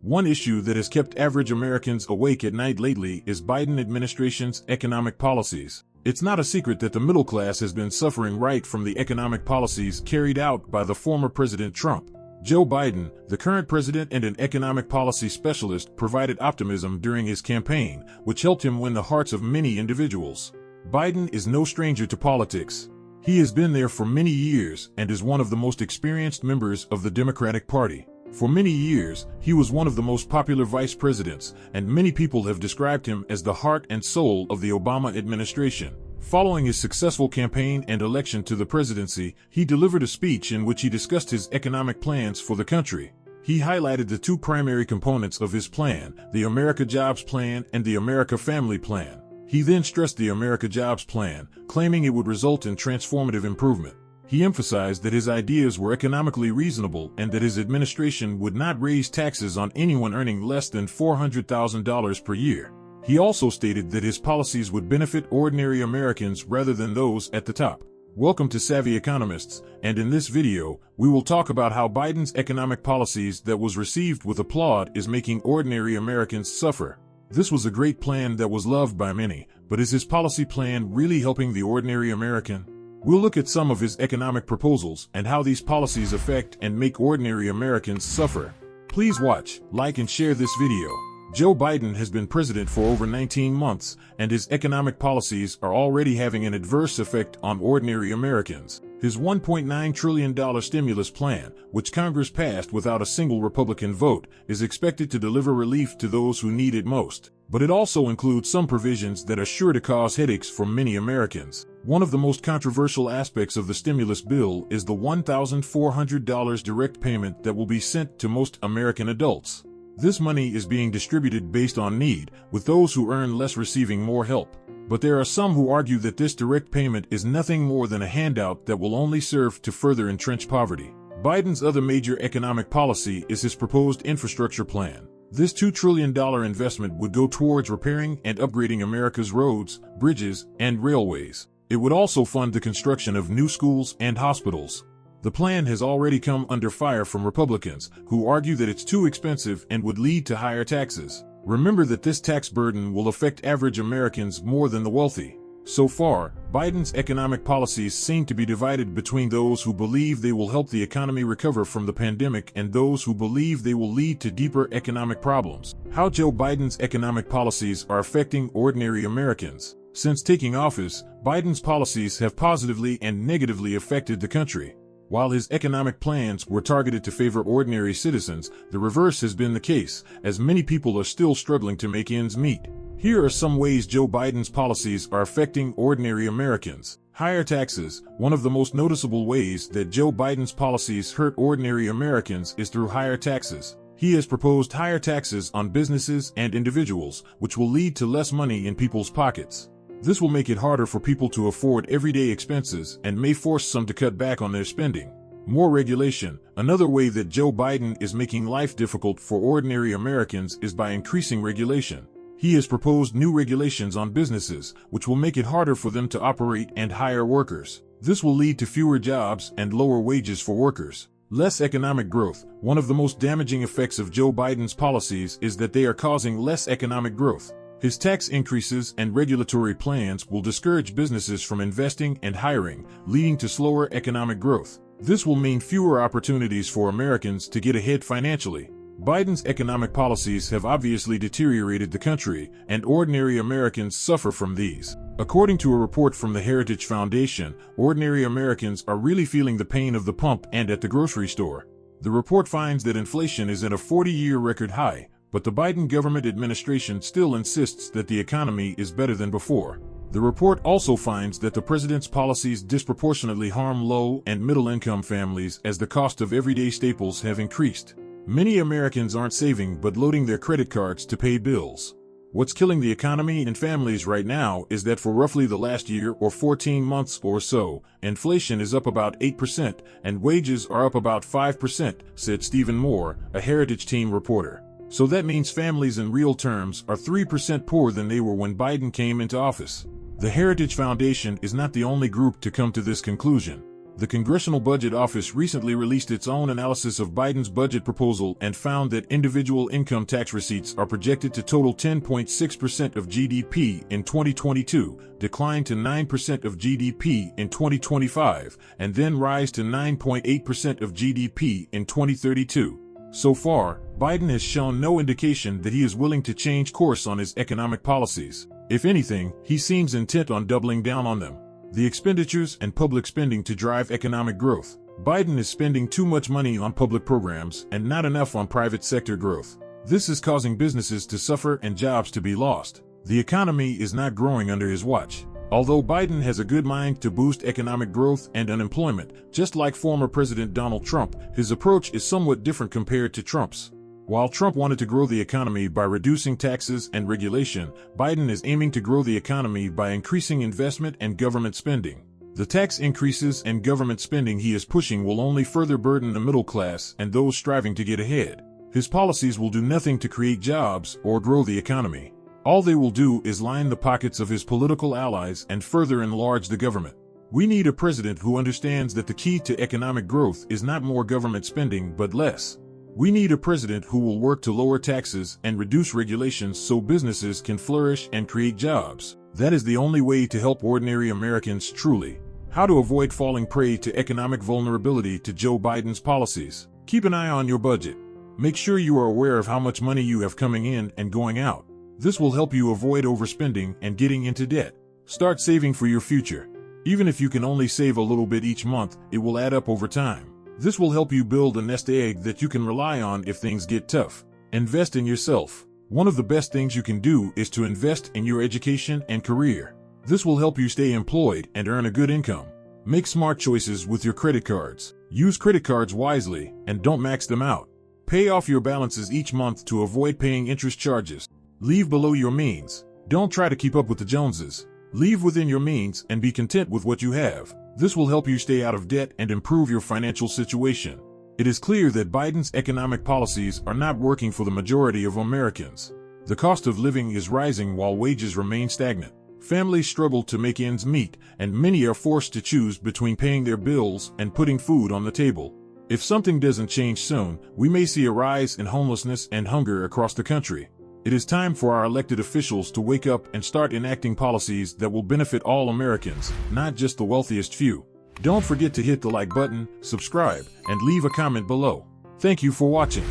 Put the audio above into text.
One issue that has kept average Americans awake at night lately is Biden administration's economic policies. It's not a secret that the middle class has been suffering right from the economic policies carried out by the former President Trump. Joe Biden, the current president and an economic policy specialist, provided optimism during his campaign, which helped him win the hearts of many individuals. Biden is no stranger to politics. He has been there for many years and is one of the most experienced members of the Democratic Party. For many years, he was one of the most popular vice presidents, and many people have described him as the heart and soul of the Obama administration. Following his successful campaign and election to the presidency, he delivered a speech in which he discussed his economic plans for the country. He highlighted the two primary components of his plan, the America Jobs Plan and the America Family Plan. He then stressed the America Jobs Plan, claiming it would result in transformative improvement. He emphasized that his ideas were economically reasonable and that his administration would not raise taxes on anyone earning less than $400,000 per year. He also stated that his policies would benefit ordinary Americans rather than those at the top. Welcome to Savvy Economists, and in this video, we will talk about how Biden's economic policies that was received with applaud is making ordinary Americans suffer. This was a great plan that was loved by many, but is his policy plan really helping the ordinary American? We'll look at some of his economic proposals and how these policies affect and make ordinary Americans suffer. Please watch, like and share this video. Joe Biden has been president for over 19 months, and his economic policies are already having an adverse effect on ordinary Americans. His $1.9 trillion stimulus plan, which Congress passed without a single Republican vote, is expected to deliver relief to those who need it most. But it also includes some provisions that are sure to cause headaches for many Americans. One of the most controversial aspects of the stimulus bill is the $1,400 direct payment that will be sent to most American adults. This money is being distributed based on need, with those who earn less receiving more help. But there are some who argue that this direct payment is nothing more than a handout that will only serve to further entrench poverty. Biden's other major economic policy is his proposed infrastructure plan. This $2 trillion investment would go towards repairing and upgrading America's roads, bridges, and railways. It would also fund the construction of new schools and hospitals. The plan has already come under fire from Republicans, who argue that it's too expensive and would lead to higher taxes. Remember that this tax burden will affect average Americans more than the wealthy. So far, Biden's economic policies seem to be divided between those who believe they will help the economy recover from the pandemic and those who believe they will lead to deeper economic problems. How Joe Biden's economic policies are affecting ordinary Americans. Since taking office, Biden's policies have positively and negatively affected the country. While his economic plans were targeted to favor ordinary citizens, the reverse has been the case, as many people are still struggling to make ends meet. Here are some ways Joe Biden's policies are affecting ordinary Americans. Higher taxes. One of the most noticeable ways that Joe Biden's policies hurt ordinary Americans is through higher taxes. He has proposed higher taxes on businesses and individuals, which will lead to less money in people's pockets. This will make it harder for people to afford everyday expenses and may force some to cut back on their spending. More regulation. Another way that Joe Biden is making life difficult for ordinary Americans is by increasing regulation. He has proposed new regulations on businesses, which will make it harder for them to operate and hire workers. This will lead to fewer jobs and lower wages for workers. Less economic growth. One of the most damaging effects of Joe Biden's policies is that they are causing less economic growth. His tax increases and regulatory plans will discourage businesses from investing and hiring, leading to slower economic growth. This will mean fewer opportunities for Americans to get ahead financially. Biden's economic policies have obviously deteriorated the country, and ordinary Americans suffer from these. According to a report from the Heritage Foundation, ordinary Americans are really feeling the pain of the pump and at the grocery store. The report finds that inflation is at a 40-year record high, but the Biden government administration still insists that the economy is better than before. The report also finds that the president's policies disproportionately harm low and middle-income families as the cost of everyday staples have increased. Many Americans aren't saving but loading their credit cards to pay bills. What's killing the economy and families right now is that for roughly the last year or 14 months or so, inflation is up about 8% and wages are up about 5%, said Stephen Moore, a Heritage Team reporter. So that means families in real terms are 3% poorer than they were when Biden came into office. The Heritage Foundation is not the only group to come to this conclusion. The Congressional Budget Office recently released its own analysis of Biden's budget proposal and found that individual income tax receipts are projected to total 10.6% of GDP in 2022, decline to 9% of GDP in 2025, and then rise to 9.8% of GDP in 2032. So far, Biden has shown no indication that he is willing to change course on his economic policies. If anything, he seems intent on doubling down on them. The expenditures and public spending to drive economic growth. Biden is spending too much money on public programs and not enough on private sector growth. This is causing businesses to suffer and jobs to be lost. The economy is not growing under his watch. Although Biden has a good mind to boost economic growth and unemployment, just like former President Donald Trump, his approach is somewhat different compared to Trump's. While Trump wanted to grow the economy by reducing taxes and regulation, Biden is aiming to grow the economy by increasing investment and government spending. The tax increases and government spending he is pushing will only further burden the middle class and those striving to get ahead. His policies will do nothing to create jobs or grow the economy. All they will do is line the pockets of his political allies and further enlarge the government. We need a president who understands that the key to economic growth is not more government spending but less. We need a president who will work to lower taxes and reduce regulations so businesses can flourish and create jobs. That is the only way to help ordinary Americans truly. How to avoid falling prey to economic vulnerability to Joe Biden's policies. Keep an eye on your budget. Make sure you are aware of how much money you have coming in and going out. This will help you avoid overspending and getting into debt. Start saving for your future. Even if you can only save a little bit each month, it will add up over time. This will help you build a nest egg that you can rely on if things get tough. Invest in yourself. One of the best things you can do is to invest in your education and career. This will help you stay employed and earn a good income. Make smart choices with your credit cards. Use credit cards wisely and don't max them out. Pay off your balances each month to avoid paying interest charges. Leave below your means. Don't try to keep up with the Joneses. Leave within your means and be content with what you have. This will help you stay out of debt and improve your financial situation. It is clear that Biden's economic policies are not working for the majority of Americans. The cost of living is rising while wages remain stagnant. Families struggle to make ends meet, and many are forced to choose between paying their bills and putting food on the table. If something doesn't change soon, we may see a rise in homelessness and hunger across the country. It is time for our elected officials to wake up and start enacting policies that will benefit all Americans, not just the wealthiest few. Don't forget to hit the like button, subscribe, and leave a comment below. Thank you for watching.